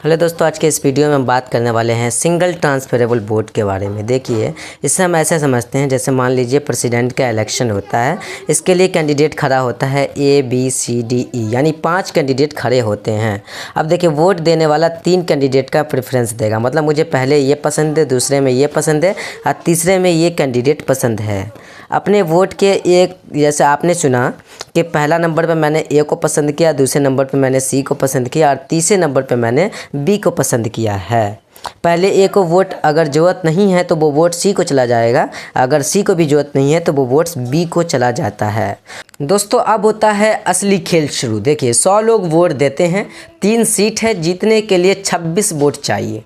Hello दोस्तों, आज के इस वीडियो में हम बात करने वाले हैं सिंगल ट्रांसफरेबल वोट के बारे में। देखिए, इससे हम ऐसे समझते हैं जैसे मान लीजिए प्रेसिडेंट का इलेक्शन होता है। इसके लिए कैंडिडेट खड़ा होता है ABCDE, यानी 5 कैंडिडेट खड़े होते हैं। अब देखिए, वोट देने वाला 3 कैंडिडेट का प्रेफरेंस देगा, मतलब मुझे पहले ये पसंद है, दूसरे में ये पसंद है और तीसरे में ये कैंडिडेट पसंद है। अपने वोट के एक, जैसे आपने सुना कि पहला नंबर पे मैंने A को पसंद किया, दूसरे नंबर पे मैंने C को पसंद किया और तीसरे नंबर पे मैंने B को पसंद किया है। पहले A को वोट अगर ज़रूरत नहीं है तो वो वोट C को चला जाएगा, अगर C को भी ज़रूरत नहीं है तो वो वोट B को चला जाता है। दोस्तों, अब होता है असली खेल शुरू। देखिए, 100 लोग वोट देते हैं, 3 सीट है, जीतने के लिए 26 वोट चाहिए।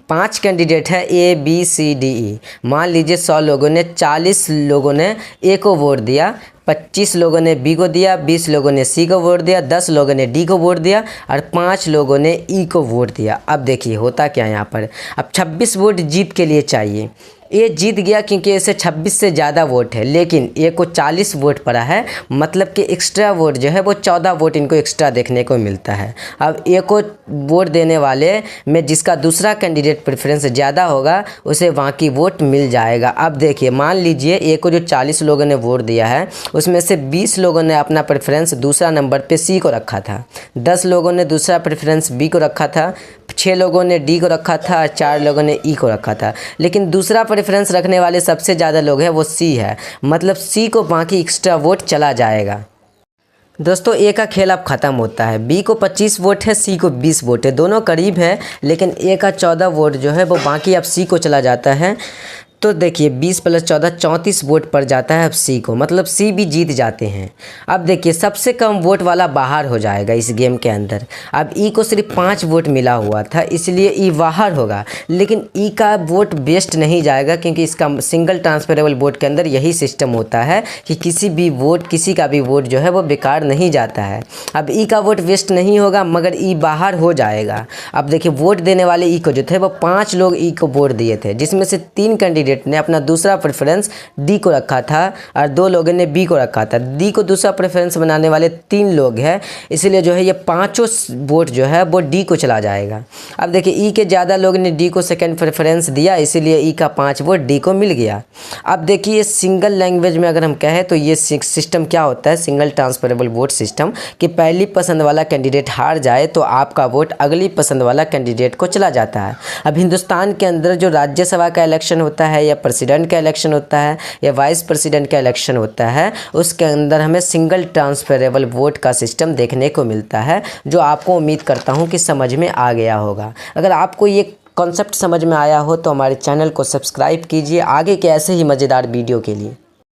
5 कैंडिडेट है ABCDE। मान लीजिए 100 लोगों ने 40 लोगों ने A को वोट दिया, 25 लोगों ने B को दिया, 20 लोगों ने C को वोट दिया, 10 लोगों ने D को वोट दिया और 5 लोगों ने E को वोट दिया। अब देखिए होता क्या है यहाँ पर। अब 26 वोट जीत के लिए चाहिए। ये जीत गया क्योंकि इसे 26 से ज़्यादा वोट है, लेकिन ए को 40 वोट पड़ा है, मतलब कि एक्स्ट्रा वोट जो है वो 14 वोट इनको एक्स्ट्रा देखने को मिलता है। अब ए को वोट देने वाले में जिसका दूसरा कैंडिडेट प्रेफरेंस ज़्यादा होगा उसे वहाँ की वोट मिल जाएगा। अब देखिए, मान लीजिए ए को जो 40 लोगों ने वोट दिया है उसमें से 20 लोगों ने अपना प्रेफरेंस दूसरा नंबर पर C को रखा था, 10 लोगों ने दूसरा प्रेफरेंस B को रखा था, 6 लोगों ने D को रखा था और 4 लोगों ने E को रखा था। लेकिन दूसरा प्रेफरेंस रखने वाले सबसे ज़्यादा लोग हैं वो C है, मतलब C को बाकी एक्स्ट्रा वोट चला जाएगा। दोस्तों, ए का खेल अब ख़त्म होता है। B को 25 वोट है, C को 20 वोट है, दोनों करीब है, लेकिन ए का 14 वोट जो है वो बाकी अब C को चला जाता है। तो देखिए, 20 + 14 34 वोट पड़ जाता है अब C को, मतलब C भी जीत जाते हैं। अब देखिए, सबसे कम वोट वाला बाहर हो जाएगा इस गेम के अंदर। अब E को सिर्फ 5 वोट मिला हुआ था, इसलिए E बाहर होगा, लेकिन E का वोट वेस्ट नहीं जाएगा क्योंकि इसका सिंगल ट्रांसफरेबल वोट के अंदर यही सिस्टम होता है कि किसी का भी वोट जो है वो बेकार नहीं जाता है। अब E का वोट वेस्ट नहीं होगा मगर E बाहर हो जाएगा। अब देखिए, वोट देने वाले E को जो थे वो 5 लोग E को वोट दिए थे, जिसमें से 3 कैंडिडेट ने अपना दूसरा प्रेफरेंस D को रखा था और 2 लोगों ने B को रखा था। D को दूसरा प्रेफरेंस बनाने वाले 3 लोग हैं, इसलिए जो है ये पांचों वोट जो है वो D को चला जाएगा। अब देखिए, E के ज़्यादा लोग ने D को सेकंड प्रेफरेंस दिया, इसीलिए E का 5 वोट D को मिल गया। अब देखिए, सिंगल लैंग्वेज में अगर हम कहें तो ये सिस्टम क्या होता है, सिंगल ट्रांसफरेबल वोट सिस्टम, कि पहली पसंद वाला कैंडिडेट हार जाए तो आपका वोट अगली पसंद वाला कैंडिडेट को चला जाता है। अब हिंदुस्तान के अंदर जो राज्यसभा का इलेक्शन होता है या प्रेसिडेंट का इलेक्शन होता है या वाइस प्रेसिडेंट का इलेक्शन होता है, उसके अंदर हमें सिंगल ट्रांसफरेबल वोट का सिस्टम देखने को मिलता है, जो आपको उम्मीद करता हूं कि समझ में आ गया होगा। अगर आपको ये कॉन्सेप्ट समझ में आया हो तो हमारे चैनल को सब्सक्राइब कीजिए आगे के ऐसे ही मज़ेदार वीडियो के लिए।